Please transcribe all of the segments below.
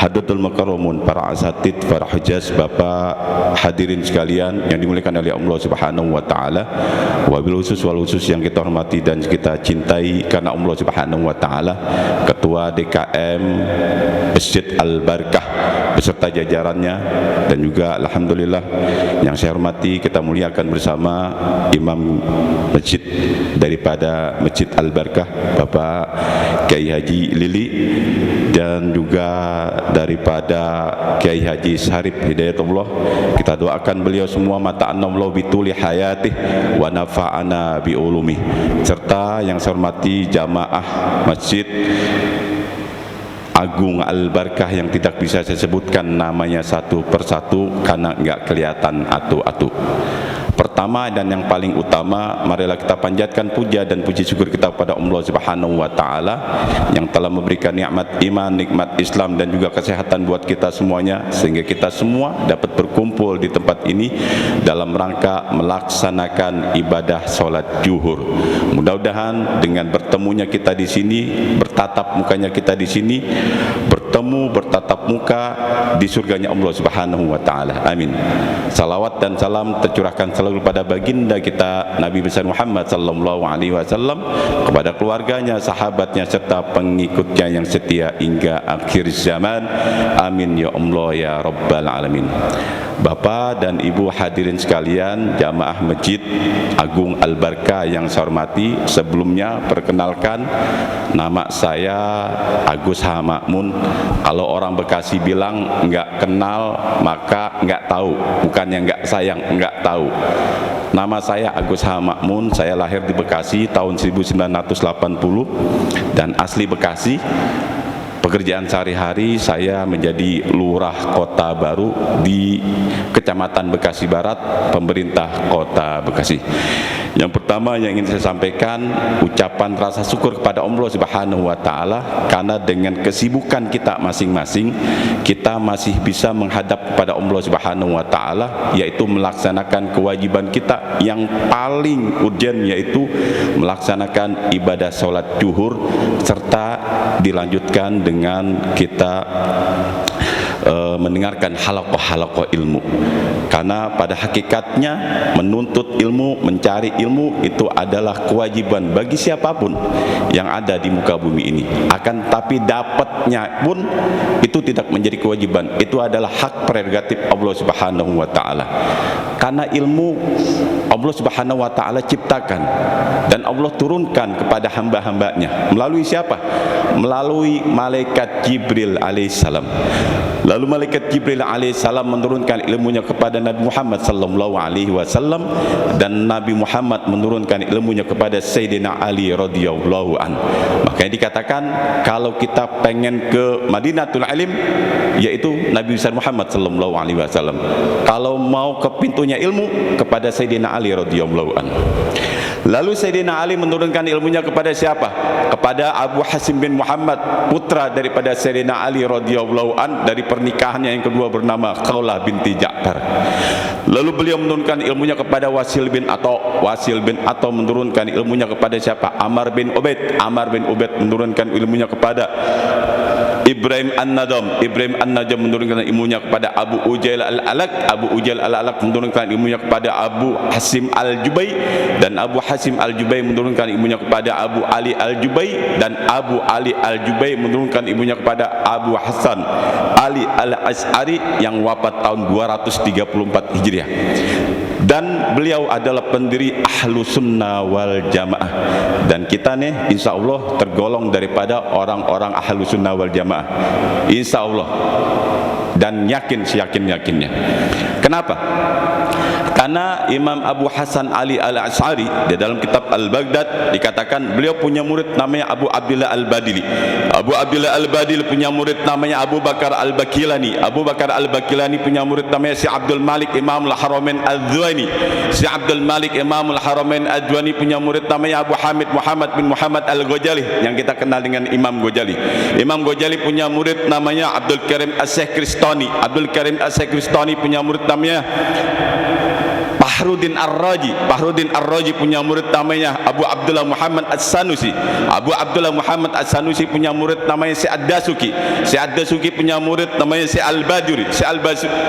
Hadratul Mukarramun, para asatid, para hujjaj, Bapak hadirin sekalian yang dimuliakan oleh Allah Subhanahu wa taala. Wabil khusus wal khusus yang kita hormati dan kita cintai karena Allah Subhanahu wa taala, Ketua DKM Masjid Al-Barkah beserta jajarannya, dan juga alhamdulillah yang saya hormati, kita muliakan bersama Imam Masjid daripada Masjid Al-Barkah, Bapak Kiai Haji Lili, dan juga daripada Kiai Haji Sarip Hidayatullah. Kita doakan beliau semua mata'anallahu bituli hayatih wa nafa'ana bi ulumih, serta yang saya hormati jamaah Masjid Agung Al-Barkah yang tidak bisa saya sebutkan namanya satu persatu karena enggak kelihatan atu-atu. Pertama dan yang paling utama, marilah kita panjatkan puja dan puji syukur kita kepada Allah Subhanahu wa taala yang telah memberikan nikmat iman, nikmat Islam dan juga kesehatan buat kita semuanya, sehingga kita semua dapat berkumpul di tempat ini dalam rangka melaksanakan ibadah salat zuhur. Mudah-mudahan dengan bertemunya kita di sini, bertatap mukanya kita di sini, bertemu bertatap muka di surganya Allah Subhanahu wa taala. Amin. Salawat dan salam tercurahkan selalu pada baginda kita Nabi besar Muhammad sallallahu alaihi wasallam, kepada keluarganya, sahabatnya serta pengikutnya yang setia hingga akhir zaman. Amin ya Allah ya rabbal alamin. Bapak dan Ibu hadirin sekalian, jamaah Masjid Agung Al-Barkah yang saya hormati, sebelumnya perkenalkan, nama saya Agus Hamakmun. Kalau orang Bekasi bilang nggak kenal maka nggak tahu, bukannya nggak sayang, nggak tahu. Nama saya Agus Hamakmun, saya lahir di Bekasi tahun 1980 dan asli Bekasi. Pekerjaan sehari-hari saya menjadi lurah Kota Baru di Kecamatan Bekasi Barat, pemerintah Kota Bekasi. Yang pertama yang ingin saya sampaikan, ucapan rasa syukur kepada Allah Subhanahu wa taala karena dengan kesibukan kita masing-masing, kita masih bisa menghadap kepada Allah Subhanahu wa taala, yaitu melaksanakan kewajiban kita yang paling urgent, yaitu melaksanakan ibadah salat zuhur, serta dilanjutkan dengan kita mendengarkan halaqah-halaqah ilmu. Karena pada hakikatnya menuntut ilmu, mencari ilmu itu adalah kewajiban bagi siapapun yang ada di muka bumi ini. Akan tapi dapatnya pun itu tidak menjadi kewajiban, itu adalah hak prerogatif Allah Subhanahu wa taala. Karena ilmu Allah Subhanahu wa taala ciptakan dan Allah turunkan kepada hamba-hambanya melalui siapa? Melalui malaikat Jibril alaihissalam. Lalu malaikat Jibril alaihissalam menurunkan ilmunya kepada Nabi Muhammad sallallahu alaihi wasallam, dan Nabi Muhammad menurunkan ilmunya kepada Sayyidina Ali radhiyallahu an. Makanya dikatakan kalau kita pengen ke Madinatul Ilm, yaitu Nabi besar Muhammad sallallahu alaihi wasallam. Kalau mau ke pintunya ilmu, kepada Sayyidina Ali radhiyallahu an. Lalu Sayyidina Ali menurunkan ilmunya kepada siapa? Kepada Abu Hasim bin Muhammad, putra daripada Sayyidina Ali radhiyallahu an, dari pernikahannya yang kedua bernama Khawlah binti Ja'far. Lalu beliau menurunkan ilmunya kepada Wasil bin Atha menurunkan ilmunya kepada siapa? Amr bin Ubaid menurunkan ilmunya kepada Ibrahim An-Najam menurunkan ilmunya kepada Abu Ujail Al-Alaq menurunkan ilmunya kepada Abu Hasim Al-Jubai, dan Abu Hasim Al-Jubai menurunkan ilmunya kepada Abu Ali Al-Jubai, dan Abu Ali Al-Jubai menurunkan ilmunya kepada Abu Hasan Ali Al-As'ari yang wafat tahun 234 Hijriah. Dan beliau adalah pendiri Ahlu Sunnah wal Jamaah, dan kita nih insya Allah tergolong daripada orang-orang Ahlu Sunnah wal Jamaah, insya Allah, dan seyakin-yakinnya. Kenapa? Karena Imam Abu Hasan Ali Al-As'ari di dalam kitab Al-Baghdad dikatakan beliau punya murid namanya Abu Abdullah Al-Badili. Abu Abdullah Al-Badili punya murid namanya Abu Bakar Al-Bakilani. Abu Bakar Al-Bakilani punya murid namanya si Abdul Malik Imamul Haramain Ad-Dhwani. Si Abdul Malik Imamul Haramain Ad-Dhwani punya murid namanya Abu Hamid Muhammad bin Muhammad Al-Ghazali yang kita kenal dengan Imam Ghazali. Imam Ghazali punya murid namanya Abdul Karim As-Syekh Kristani. Abdul Karim As-Syekh Kristani punya murid namanya Fakhruddin Ar-Razi. Fakhruddin Ar-Razi punya murid namanya Abu Abdullah Muhammad As-Sanusi. Abu Abdullah Muhammad As-Sanusi punya murid namanya Syekh Ad-Dasuki. Syekh Ad-Dasuki punya murid namanya Syekh Al-Bajuri. Syekh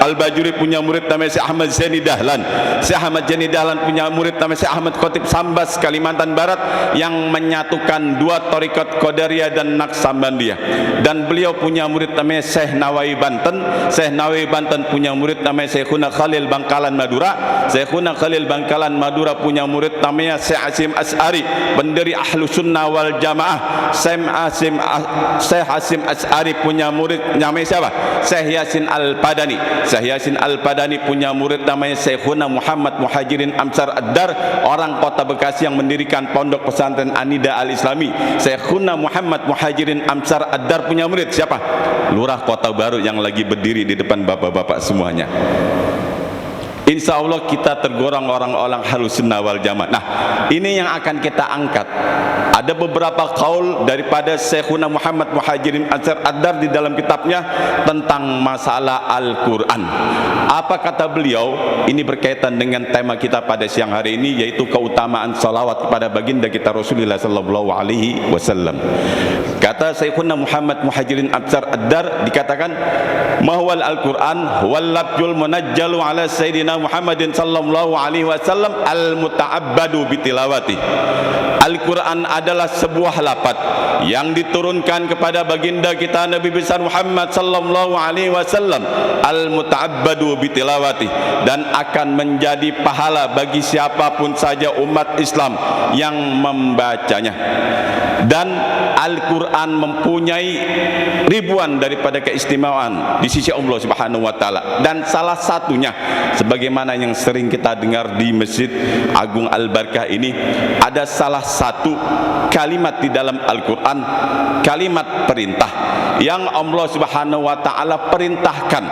Al-Bajuri punya murid namanya Syekh Ahmad Zaini Dahlan. Syekh Ahmad Zaini Dahlan punya murid namanya Syekh Ahmad Khotib Sambas, Kalimantan Barat, yang menyatukan dua thariqat Qadariyah dan Naqsabandiyah. Dan beliau punya murid namanya Syekh Nawawi Banten. Syekh Nawawi Banten punya murid namanya Syekhuna Khalil Bangkalan Madura. Syekhuna Khalil Bangkalan Madura punya murid namanya Syekh Hasim As'ari, pendiri Ahlus Sunnah wal Jamaah. Syekh Hasim As'ari punya murid namanya siapa? Syekh Yasin Al-Padani. Syekh Yasin Al-Padani punya murid namanya Syekhuna Muhammad Muhajirin Amsar Ad-Dar, orang kota Bekasi yang mendirikan pondok pesantren Anida Al-Islami. Syekhuna Muhammad Muhajirin Amsar Ad-Dar punya murid siapa? Lurah Kota Baru yang lagi berdiri di depan bapak-bapak semuanya. Insya Allah kita tergolong orang-orang Ahlus Sunnah wal Jamaah. Nah, ini yang akan kita angkat. Ada beberapa qaul daripada Syekhuna Muhammad Muhajirin Amsar Ad-Dar di dalam kitabnya tentang masalah Al-Quran. Apa kata beliau? Ini berkaitan dengan tema kita pada siang hari ini, yaitu keutamaan salawat kepada baginda kita Rasulullah sallallahu alaihi wasallam. Kata Syekhuna Muhammad Muhajirin Amsar Ad-Dar, dikatakan mahwal Al-Quran wal labjul munajjalu ala Sayyidina Muhammadin sallallahu alaihi wasallam al-muta'abbadu bitilawati. Al-Quran adalah sebuah lafaz yang diturunkan kepada baginda kita Nabi besar Muhammad sallallahu alaihi wasallam al-muta'abbadu bitilawati, dan akan menjadi pahala bagi siapapun saja umat Islam yang membacanya. Dan Al-Quran mempunyai ribuan daripada keistimewaan di sisi Allah Subhanahu wa taala, dan salah satunya sebagaimana yang sering kita dengar di Masjid Agung Al-Barkah ini, ada salah satu kalimat di dalam Al-Quran, kalimat perintah yang Allah Subhanahu wa taala perintahkan,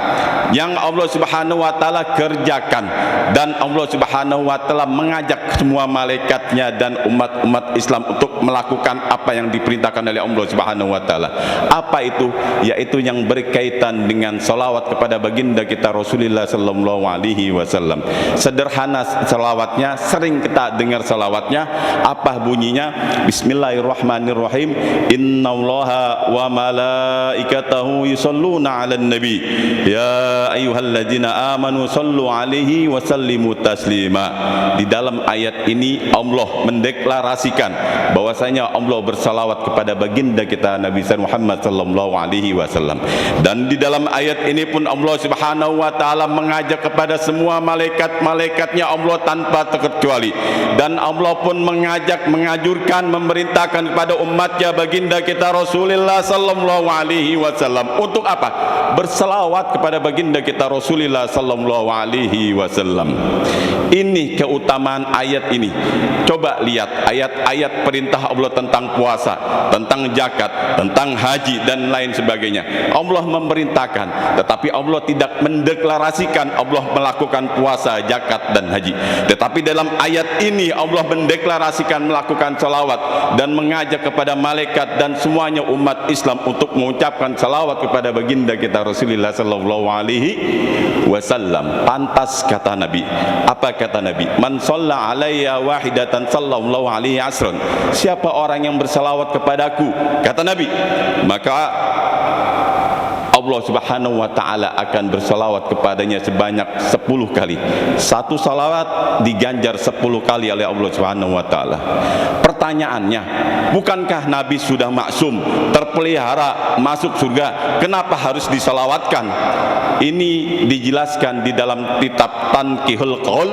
yang Allah Subhanahu wa taala kerjakan, dan Allah Subhanahu wa taala mengajak semua malaikatnya dan umat-umat Islam untuk melakukan apa yang diperintahkan oleh Allah Subhanahu wa taala. Apa itu? Yaitu yang berkaitan dengan salawat kepada baginda kita Rasulullah sallallahu alaihi wasallam. Sederhana salawatnya, sering kita dengar salawatnya. Apa bunyinya? Bismillahirrahmanirrahim. Innallaha wa malaikatahu yusholluna 'alan nabi. Ya ayyuhalladzina amanu shallu 'alaihi wa sallimu taslima. Di dalam ayat ini Allah mendeklarasikan bahwasanya Allah bersalawat kepada baginda kita Nabi Muhammad sallallahu alaihi wasallam. Dan di dalam ayat ini pun Allah Subhanahu wa taala mengajak kepada semua malaikat-malaikatnya Allah tanpa terkecuali. Dan Allah pun mengajak, mengajurkan, memerintahkan kepada umatnya baginda kita Rasulullah sallallahu alaihi wasallam untuk apa? Berselawat kepada baginda kita Rasulullah sallallahu alaihi wasallam. Ini keutamaan ayat ini. Coba lihat ayat-ayat perintah Allah tentang puasa, tentang zakat, tentang haji dan lain sebagainya. Allah memerintahkan, tetapi Allah tidak mendeklarasikan Allah melakukan puasa, zakat dan haji. Tetapi dalam ayat ini Allah mendeklarasikan melakukan salawat dan mengajak kepada malaikat dan semuanya umat Islam untuk mengucapkan salawat kepada baginda kita Rasulullah sallallahu alaihi wasallam. Pantas kata Nabi. Apa kata Nabi? Man shalla alayya wahidatan sallallahu alaihi asran. Siapa orang yang bersalawat kepadaku, kata Nabi, maka Allah Subhanahu wa taala akan bersalawat kepadanya sebanyak 10 kali. Satu salawat diganjar 10 kali oleh Allah Subhanahu wa taala. Pertanyaannya, bukankah Nabi sudah maksum, terpelihara masuk surga? Kenapa harus disalawatkan? Ini dijelaskan di dalam kitab Tanqihul Qaul.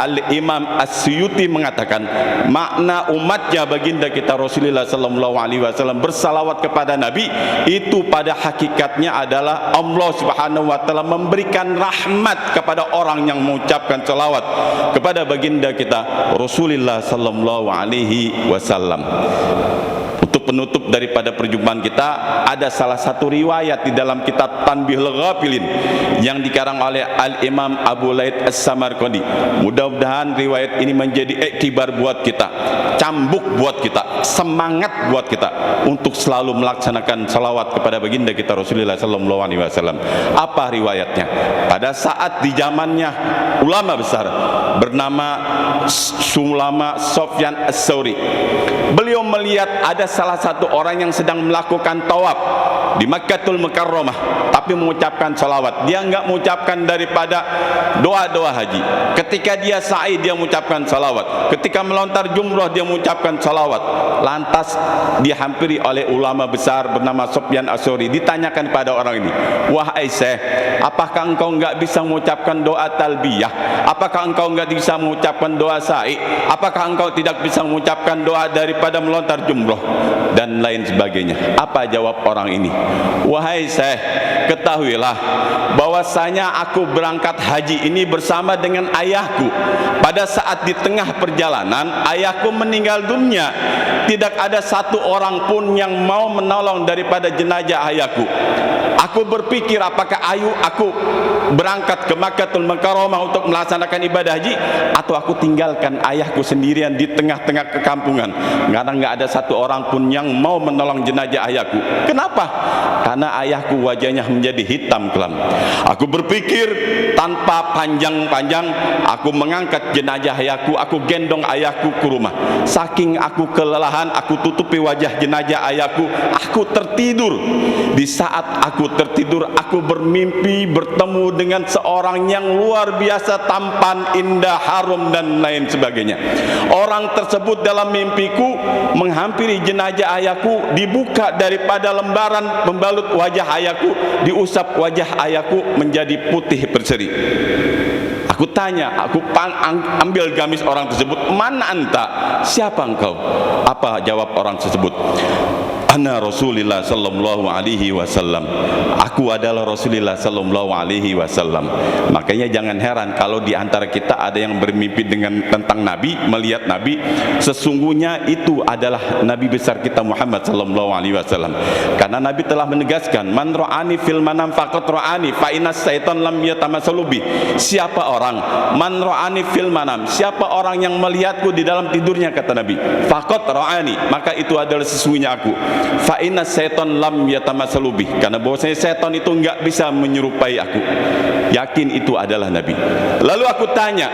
Al-Imam As-Suyuti mengatakan makna umatnya baginda kita Rasulullah sallallahu alaihi wasallam bersalawat kepada Nabi itu pada hakikatnya adalah Allah Subhanahu wa taala memberikan rahmat kepada orang yang mengucapkan salawat kepada baginda kita Rasulullah sallallahu alaihi wasallam. Untuk penutup daripada perjumpaan kita, ada salah satu riwayat di dalam kitab Tanbihul Ghafilin yang dikarang oleh Al-Imam Abu Laith As-Samarqandi. Mudah-mudahan riwayat ini menjadi iktibar buat kita, cambuk buat kita, semangat buat kita untuk selalu melaksanakan salawat kepada baginda kita Rasulullah sallallahu alaihi wasallam. Apa riwayatnya? Pada saat di zamannya ulama besar bernama Sulama Sofyan As-Sauri, beliau melihat ada salah satu orang yang sedang melakukan tawaf di Makkatul Mukarramah tapi mengucapkan salawat. Dia enggak mengucapkan daripada doa-doa haji. Ketika dia sa'i dia mengucapkan salawat, ketika melontar jumrah dia mengucapkan salawat. Lantas dihampiri oleh ulama besar bernama Sofyan As-Sauri. Ditanyakan pada orang ini, wahai Syekh, apakah engkau enggak bisa mengucapkan doa talbiyah? Apakah engkau enggak bisa mengucapkan doa sa'i? Apakah engkau tidak bisa mengucapkan doa daripada melontar jumrah dan lain sebagainya? Apa jawab orang ini? Wahai Syekh, ketahuilah bahwasanya aku berangkat haji ini bersama dengan ayahku. Pada saat di tengah perjalanan ayahku meninggal dunia, tidak ada satu orang pun yang mau menolong daripada jenazah ayahku. Aku berpikir apakah aku berangkat ke Makkatul Mukarramah untuk melaksanakan ibadah haji, atau aku tinggalkan ayahku sendirian di tengah-tengah kekampungan, karena nggak ada satu orang pun yang mau menolong jenazah ayahku. Kenapa? Karena ayahku wajahnya menjadi hitam kelam. Aku berpikir tanpa panjang-panjang aku mengangkat jenazah ayahku, aku gendong ayahku ke rumah. Saking aku kelelahan, aku tutupi wajah jenazah ayahku, aku tertidur. Di saat aku tertidur, aku bermimpi bertemu dengan seorang yang luar biasa tampan, indah, harum dan lain sebagainya. Orang tersebut dalam mimpiku menghampiri jenazah ayahku, dibuka daripada lembaran membalut wajah ayahku, diusap wajah ayahku menjadi putih berseri. Aku tanya, aku ambil gamis orang tersebut, mana anta? Siapa engkau? Apa jawab orang tersebut? Ana Rasulullah sallallahu alaihi wasallam. Aku adalah Rasulullah sallallahu alaihi wasallam. Makanya jangan heran kalau di antara kita ada yang bermimpi tentang Nabi, melihat Nabi. Sesungguhnya itu adalah Nabi besar kita Muhammad sallallahu alaihi wasallam. Karena Nabi telah menegaskan, man ra'ani fil manam faqat ra'ani fa inna syaitan lam yatamassalu bi. Siapa orang man ra'ani fil manam, siapa orang yang melihatku di dalam tidurnya, kata Nabi, faqat ra'ani, maka itu adalah sesungguhnya aku. Fa inna syaitan lam yatamassalu bi, karena bahwasanya setan itu enggak bisa menyerupai aku. Yakin itu adalah Nabi. Lalu aku tanya,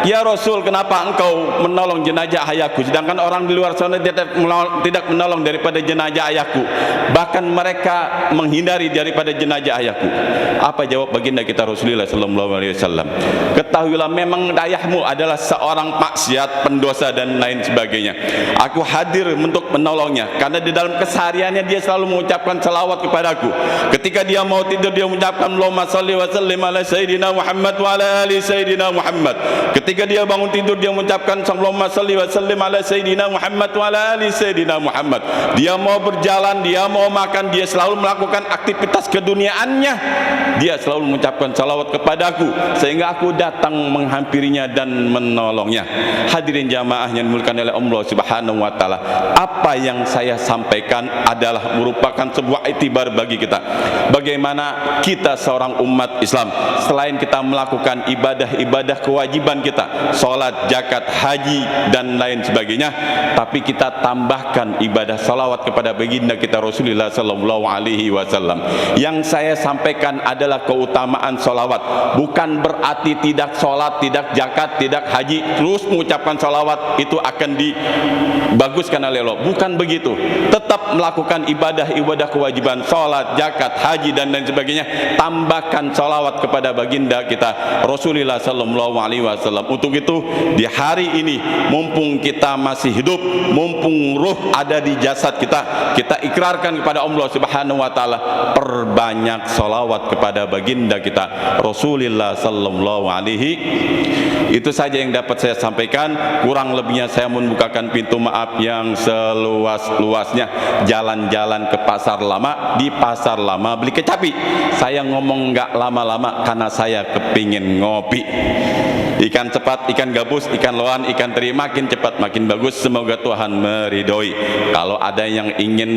ya Rasul, kenapa engkau menolong jenazah ayahku, sedangkan orang di luar sana tidak menolong daripada jenazah ayahku, bahkan mereka menghindari daripada jenazah ayahku? Apa jawab baginda kita Rasulullah sallallahu alaihi wasallam? Ketahuilah memang ayahmu adalah seorang maksiat, pendosa dan lain sebagainya. Aku hadir untuk menolongnya karena di dalam kesehariannya dia selalu mengucapkan salawat kepadaku. Ketika dia mau tidur dia mengucapkan Allahumma shalli wa sallim ala sayyidina Muhammad wa ala ali sayyidina Muhammad. Ketika dia bangun tidur dia mengucapkan Allahumma shalli wa sallim ala sayyidina Muhammad wa ala ali sayyidina Muhammad. Dia mau berjalan, dia mau makan, dia selalu melakukan aktivitas keduniaannya, dia selalu mengucapkan salawat kepadaku, sehingga aku datang menghampirinya dan menolongnya. Hadirin jamaah yang dimuliakan oleh Allah Subhanahu wa taala, apa yang saya sampaikan adalah merupakan sebuah iktibar bagi kita. Bagaimana kita seorang umat Islam, selain kita melakukan ibadah-ibadah kewajiban kita, salat, zakat, haji dan lain sebagainya, tapi kita tambahkan ibadah salawat kepada baginda kita Rasulullah sallallahu alaihi wasallam. Yang saya sampaikan adalah keutamaan salawat, bukan berarti tidak salat, tidak zakat, tidak haji terus mengucapkan salawat itu akan dibaguskan oleh Allah. Bukan begitu. Tetap melakukan ibadah-ibadah kewajiban, salat, zakat, haji dan lain sebagainya, tambahkan salawat kepada baginda kita Rasulullah sallallahu alaihi wasallam. Untuk itu di hari ini, mumpung kita masih hidup, mumpung ruh ada di jasad kita, kita ikrarkan kepada Allah Subhanahu wa taala, perbanyak salawat kepada baginda kita Rasulullah sallallahu alaihi. Itu saja yang dapat saya sampaikan. Kurang lebihnya saya membukakan pintu maaf yang seluas-luasnya. Jalan-jalan ke pasar lama, di pasar lama beli kecapi. Saya ngomong nggak lama-lama karena saya kepingin ngopi. ikan cepat, ikan gabus, ikan lohan, ikan teri, makin cepat makin bagus. Semoga Tuhan meridhoi. Kalau ada yang ingin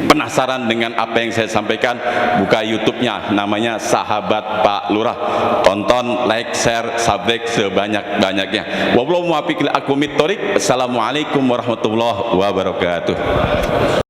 penasaran dengan apa yang saya sampaikan, buka YouTube-nya, namanya Sahabat Pak Lurah. Tonton, like, share, subscribe sebanyak-banyaknya. Wallahu muwaffiq li aqwamit thoriq. Assalamualaikum warahmatullahi wabarakatuh.